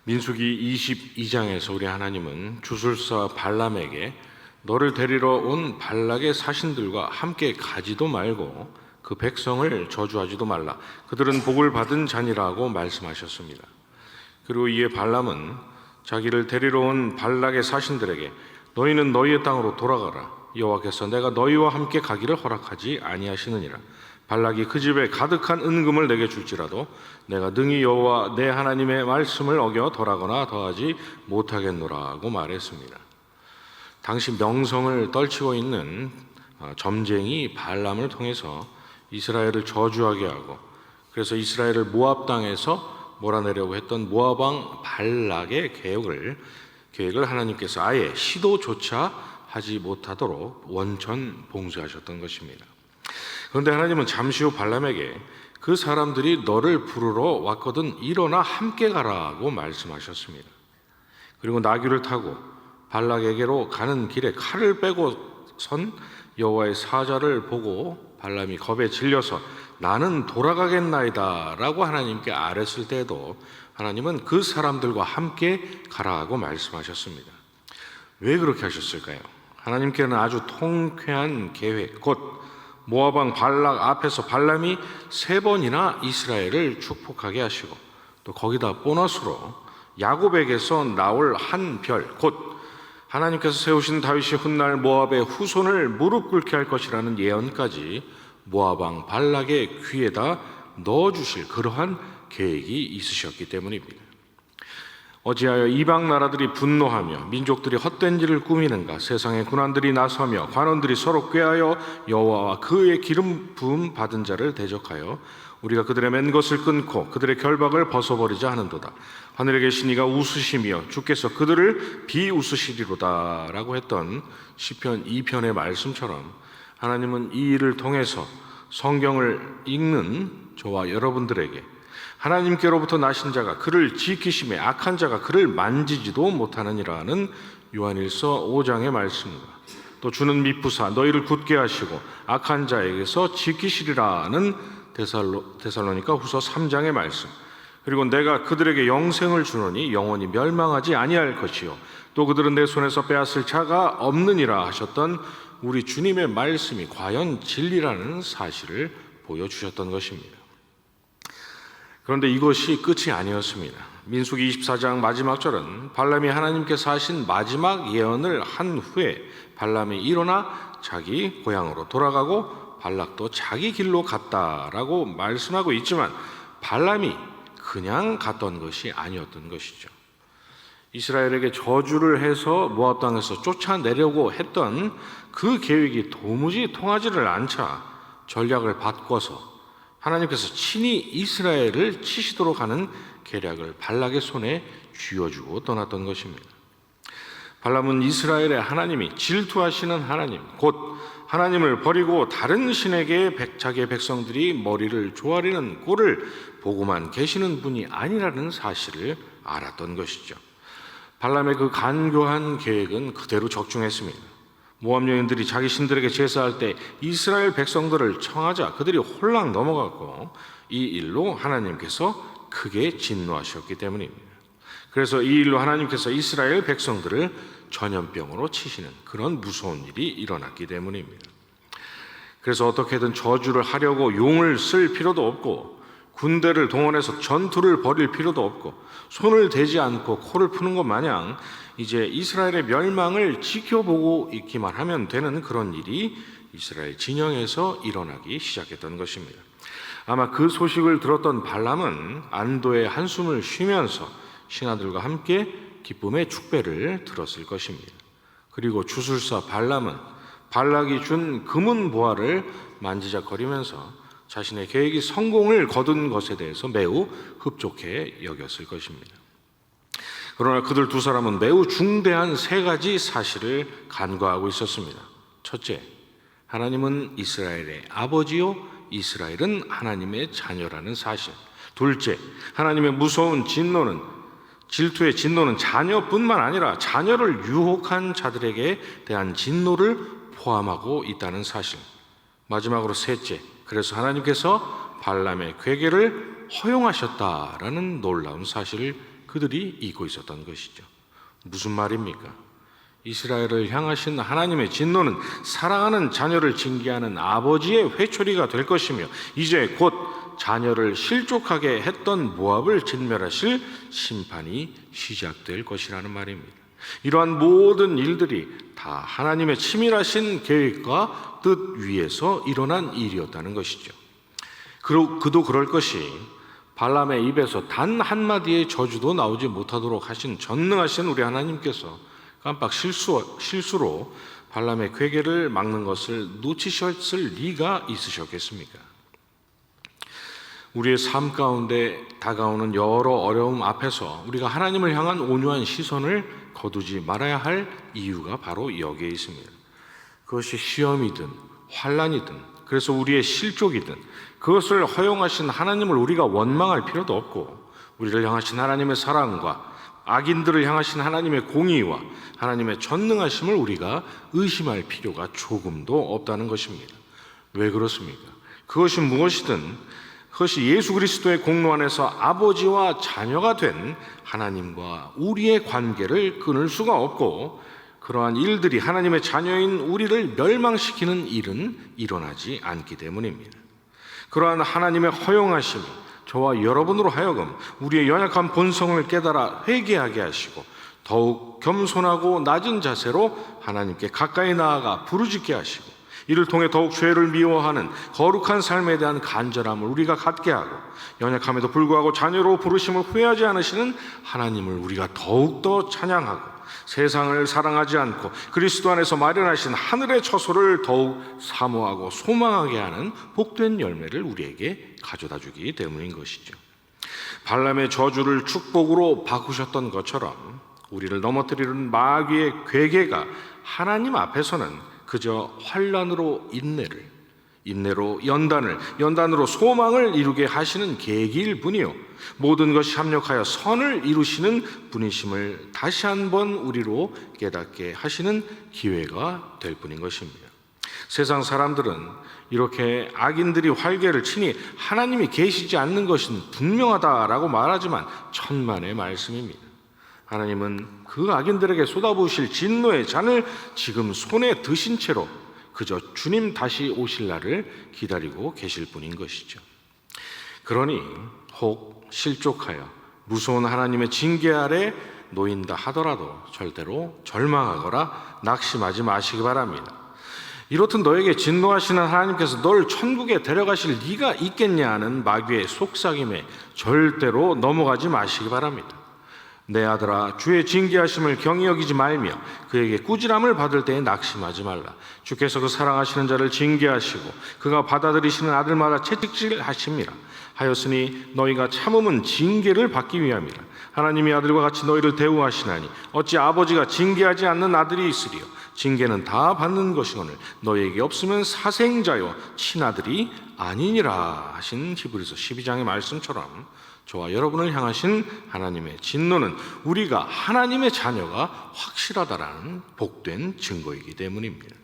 민수기 22장에서 우리 하나님은 주술사 발람에게 너를 데리러 온 발락의 사신들과 함께 가지도 말고 그 백성을 저주하지도 말라. 그들은 복을 받은 자니라고 말씀하셨습니다. 그리고 이에 발람은 자기를 데리러 온 발락의 사신들에게 너희는 너희의 땅으로 돌아가라. 여호와께서 내가 너희와 함께 가기를 허락하지 아니하시느니라. 발락이 그 집에 가득한 은금을 내게 줄지라도 내가 능히 여호와 내 하나님의 말씀을 어겨 덜하거나 더하지 못하겠노라고 말했습니다. 당시 명성을 떨치고 있는 점쟁이 발람을 통해서 이스라엘을 저주하게 하고, 그래서 이스라엘을 모압 땅에서 몰아내려고 했던 모압 왕 발락의 계획을 하나님께서 아예 시도조차 하지 못하도록 원천 봉쇄하셨던 것입니다. 그런데 하나님은 잠시 후 발람에게 그 사람들이 너를 부르러 왔거든 일어나 함께 가라고 말씀하셨습니다. 그리고 나귀를 타고 발락에게로 가는 길에 칼을 빼고 선 여호와의 사자를 보고 발람이 겁에 질려서 나는 돌아가겠나이다 라고 하나님께 아뢰었을 때에도 하나님은 그 사람들과 함께 가라고 말씀하셨습니다. 왜 그렇게 하셨을까요? 하나님께는 아주 통쾌한 계획, 곧 모압 왕 발락 앞에서 발람이 3번이나 이스라엘을 축복하게 하시고, 또 거기다 보너스로 야곱에게서 나올 한 별, 곧 하나님께서 세우신 다윗이 훗날 모압의 후손을 무릎 꿇게 할 것이라는 예언까지 모압 왕 발락의 귀에다 넣어주실 그러한 계획이 있으셨기 때문입니다. 어찌하여 이방 나라들이 분노하며 민족들이 헛된 일을 꾸미는가? 세상의 군왕들이 나서며 관원들이 서로 꾀하여 여호와와 그의 기름 부음 받은 자를 대적하여 우리가 그들의 맨 것을 끊고 그들의 결박을 벗어버리자 하는도다. 하늘에 계신 이가 웃으시며 주께서 그들을 비웃으시리로다 라고 했던 시편 2편의 말씀처럼, 하나님은 이 일을 통해서 성경을 읽는 저와 여러분들에게 하나님께로부터 나신 자가 그를 지키심에 악한 자가 그를 만지지도 못하느니라는 요한일서 5장의 말씀과, 또 주는 미쁘사 너희를 굳게 하시고 악한 자에게서 지키시리라는 데살로니가 후서 3장의 말씀, 그리고 내가 그들에게 영생을 주노니 영원히 멸망하지 아니할 것이요 또 그들은 내 손에서 빼앗을 자가 없느니라 하셨던 우리 주님의 말씀이 과연 진리라는 사실을 보여주셨던 것입니다. 그런데 이것이 끝이 아니었습니다. 민수기 24장 마지막 절은 발람이 하나님께서 하신 마지막 예언을 한 후에 발람이 일어나 자기 고향으로 돌아가고 발락도 자기 길로 갔다라고 말씀하고 있지만, 발람이 그냥 갔던 것이 아니었던 것이죠. 이스라엘에게 저주를 해서 모압 땅에서 쫓아내려고 했던 그 계획이 도무지 통하지를 않자 전략을 바꿔서 하나님께서 친히 이스라엘을 치시도록 하는 계략을 발락의 손에 쥐어주고 떠났던 것입니다. 발람은 이스라엘의 하나님이 질투하시는 하나님, 곧 하나님을 버리고 다른 신에게 자기의 백성들이 머리를 조아리는 꼴을 보고만 계시는 분이 아니라는 사실을 알았던 것이죠. 발람의 그 간교한 계획은 그대로 적중했습니다. 모압 여인들이 자기 신들에게 제사할 때 이스라엘 백성들을 청하자 그들이 홀랑 넘어갔고, 이 일로 하나님께서 크게 진노하셨기 때문입니다. 그래서 이 일로 하나님께서 이스라엘 백성들을 전염병으로 치시는 그런 무서운 일이 일어났기 때문입니다. 그래서 어떻게든 저주를 하려고 용을 쓸 필요도 없고 군대를 동원해서 전투를 벌일 필요도 없고 손을 대지 않고 코를 푸는 것 마냥 이제 이스라엘의 멸망을 지켜보고 있기만 하면 되는 그런 일이 이스라엘 진영에서 일어나기 시작했던 것입니다. 아마 그 소식을 들었던 발람은 안도의 한숨을 쉬면서 신하들과 함께 기쁨의 축배를 들었을 것입니다. 그리고 주술사 발람은 발락이 준 금은 보화를 만지작거리면서 자신의 계획이 성공을 거둔 것에 대해서 매우 흡족해 여겼을 것입니다. 그러나 그들 두 사람은 매우 중대한 3가지 사실을 간과하고 있었습니다. 첫째, 하나님은 이스라엘의 아버지요 이스라엘은 하나님의 자녀라는 사실. 둘째, 하나님의 무서운 질투의 진노는 자녀뿐만 아니라 자녀를 유혹한 자들에게 대한 진노를 포함하고 있다는 사실. 마지막으로 셋째, 그래서 하나님께서 발람의 괴계를 허용하셨다라는 놀라운 사실을 그들이 잊고 있었던 것이죠. 무슨 말입니까? 이스라엘을 향하신 하나님의 진노는 사랑하는 자녀를 징계하는 아버지의 회초리가 될 것이며 이제 곧 자녀를 실족하게 했던 모압을 진멸하실 심판이 시작될 것이라는 말입니다. 이러한 모든 일들이 다 하나님의 치밀하신 계획과 뜻 위에서 일어난 일이었다는 것이죠. 그도 그럴 것이 발람의 입에서 단 한마디의 저주도 나오지 못하도록 하신 전능하신 우리 하나님께서 깜빡 실수로 발람의 괴계를 막는 것을 놓치셨을 리가 있으셨겠습니까? 우리의 삶 가운데 다가오는 여러 어려움 앞에서 우리가 하나님을 향한 온유한 시선을 거두지 말아야 할 이유가 바로 여기에 있습니다. 그것이 시험이든 환난이든 그래서 우리의 실족이든 그것을 허용하신 하나님을 우리가 원망할 필요도 없고 우리를 향하신 하나님의 사랑과 악인들을 향하신 하나님의 공의와 하나님의 전능하심을 우리가 의심할 필요가 조금도 없다는 것입니다. 왜 그렇습니까? 그것이 무엇이든 그것이 예수 그리스도의 공로 안에서 아버지와 자녀가 된 하나님과 우리의 관계를 끊을 수가 없고 그러한 일들이 하나님의 자녀인 우리를 멸망시키는 일은 일어나지 않기 때문입니다. 그러한 하나님의 허용하심이 저와 여러분으로 하여금 우리의 연약한 본성을 깨달아 회개하게 하시고 더욱 겸손하고 낮은 자세로 하나님께 가까이 나아가 부르짖게 하시고 이를 통해 더욱 죄를 미워하는 거룩한 삶에 대한 간절함을 우리가 갖게 하고 연약함에도 불구하고 자녀로 부르심을 후회하지 않으시는 하나님을 우리가 더욱더 찬양하고 세상을 사랑하지 않고 그리스도 안에서 마련하신 하늘의 처소를 더욱 사모하고 소망하게 하는 복된 열매를 우리에게 가져다 주기 때문인 것이죠. 발람의 저주를 축복으로 바꾸셨던 것처럼 우리를 넘어뜨리는 마귀의 괴계가 하나님 앞에서는 그저 환난으로 인내로 연단으로 소망을 이루게 하시는 계기일 뿐이요 모든 것이 합력하여 선을 이루시는 분이심을 다시 한번 우리로 깨닫게 하시는 기회가 될 뿐인 것입니다. 세상 사람들은 이렇게 악인들이 활개를 치니 하나님이 계시지 않는 것은 분명하다라고 말하지만 천만의 말씀입니다. 하나님은 그 악인들에게 쏟아부으실 진노의 잔을 지금 손에 드신 채로 그저 주님 다시 오실 날을 기다리고 계실 뿐인 것이죠. 그러니 혹 실족하여 무서운 하나님의 징계 아래 놓인다 하더라도 절대로 절망하거나 낙심하지 마시기 바랍니다. 이렇듯 너에게 진노하시는 하나님께서 널 천국에 데려가실 리가 있겠냐는 마귀의 속삭임에 절대로 넘어가지 마시기 바랍니다. 내 아들아 주의 징계하심을 경히 여기지 말며 그에게 꾸지람을 받을 때에 낙심하지 말라. 주께서 그 사랑하시는 자를 징계하시고 그가 받아들이시는 아들마다 채찍질하심이라 하였으니 너희가 참음은 징계를 받기 위함이라. 하나님이 아들과 같이 너희를 대우하시나니 어찌 아버지가 징계하지 않는 아들이 있으리요. 징계는 다 받는 것이거늘 너희에게 없으면 사생자요 친아들이 아니니라 하신 히브리서 12장의 말씀처럼 저와 여러분을 향하신 하나님의 진노는 우리가 하나님의 자녀가 확실하다라는 복된 증거이기 때문입니다.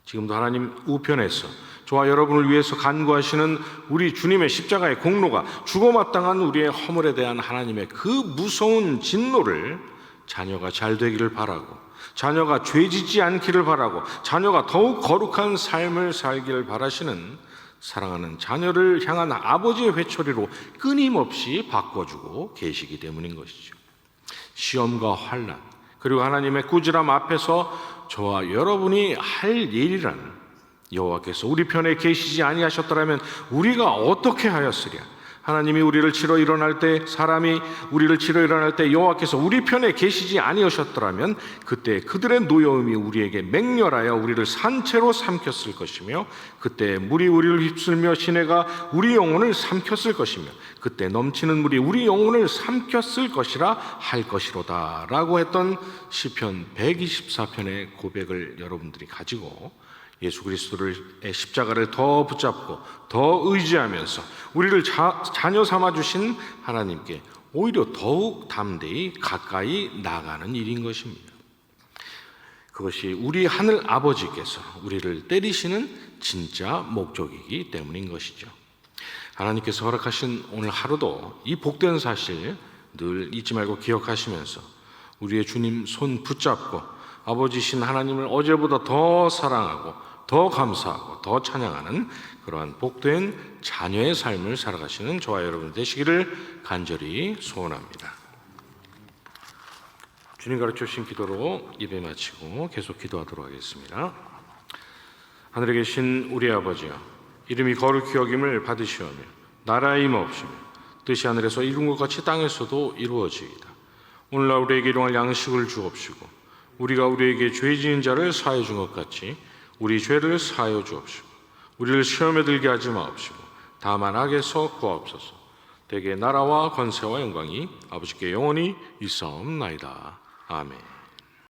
지금도 하나님 우편에서 저와 여러분을 위해서 간구하시는 우리 주님의 십자가의 공로가 죽어마땅한 우리의 허물에 대한 하나님의 그 무서운 진노를 자녀가 잘 되기를 바라고 자녀가 죄짓지 않기를 바라고 자녀가 더욱 거룩한 삶을 살기를 바라시는 사랑하는 자녀를 향한 아버지의 회초리로 끊임없이 바꿔주고 계시기 때문인 것이죠. 시험과 환난 그리고 하나님의 꾸지람 앞에서 저와 여러분이 할 일이란 여호와께서 우리 편에 계시지 아니하셨더라면 우리가 어떻게 하였으랴. 하나님이 우리를 치러 일어날 때 사람이 우리를 치러 일어날 때 여호와께서 우리 편에 계시지 아니하셨더라면 그때 그들의 노여움이 우리에게 맹렬하여 우리를 산채로 삼켰을 것이며 그때 물이 우리를 휩쓸며 시내가 우리 영혼을 삼켰을 것이며 그때 넘치는 물이 우리 영혼을 삼켰을 것이라 할 것이로다 라고 했던 시편 124편의 고백을 여러분들이 가지고 예수 그리스도의 십자가를 더 붙잡고 더 의지하면서 우리를 자녀 삼아주신 하나님께 오히려 더욱 담대히 가까이 나가는 일인 것입니다. 그것이 우리 하늘 아버지께서 우리를 때리시는 진짜 목적이기 때문인 것이죠. 하나님께서 허락하신 오늘 하루도 이 복된 사실 늘 잊지 말고 기억하시면서 우리의 주님 손 붙잡고 아버지신 하나님을 어제보다 더 사랑하고 더 감사하고 더 찬양하는 그러한 복된 자녀의 삶을 살아가시는 저와 여러분 되시기를 간절히 소원합니다. 주님 가르쳐 주신 기도로 예배 마치고 계속 기도하도록 하겠습니다. 하늘에 계신 우리 아버지여, 이름이 거룩히 여김을 받으시오며 나라의 임하옵시며 뜻이 하늘에서 이룬 것 같이 땅에서도 이루어지이다. 오늘날 우리에게 일용할 양식을 주옵시고 우리가 우리에게 죄 지은 자를 사하여 준 것 같이 우리 죄를 사하여 주옵시고 우리를 시험에 들게 하지 마옵시고 다만 악에서 구하옵소서. 대개 나라와 권세와 영광이 아버지께 영원히 있사옵나이다. 아멘.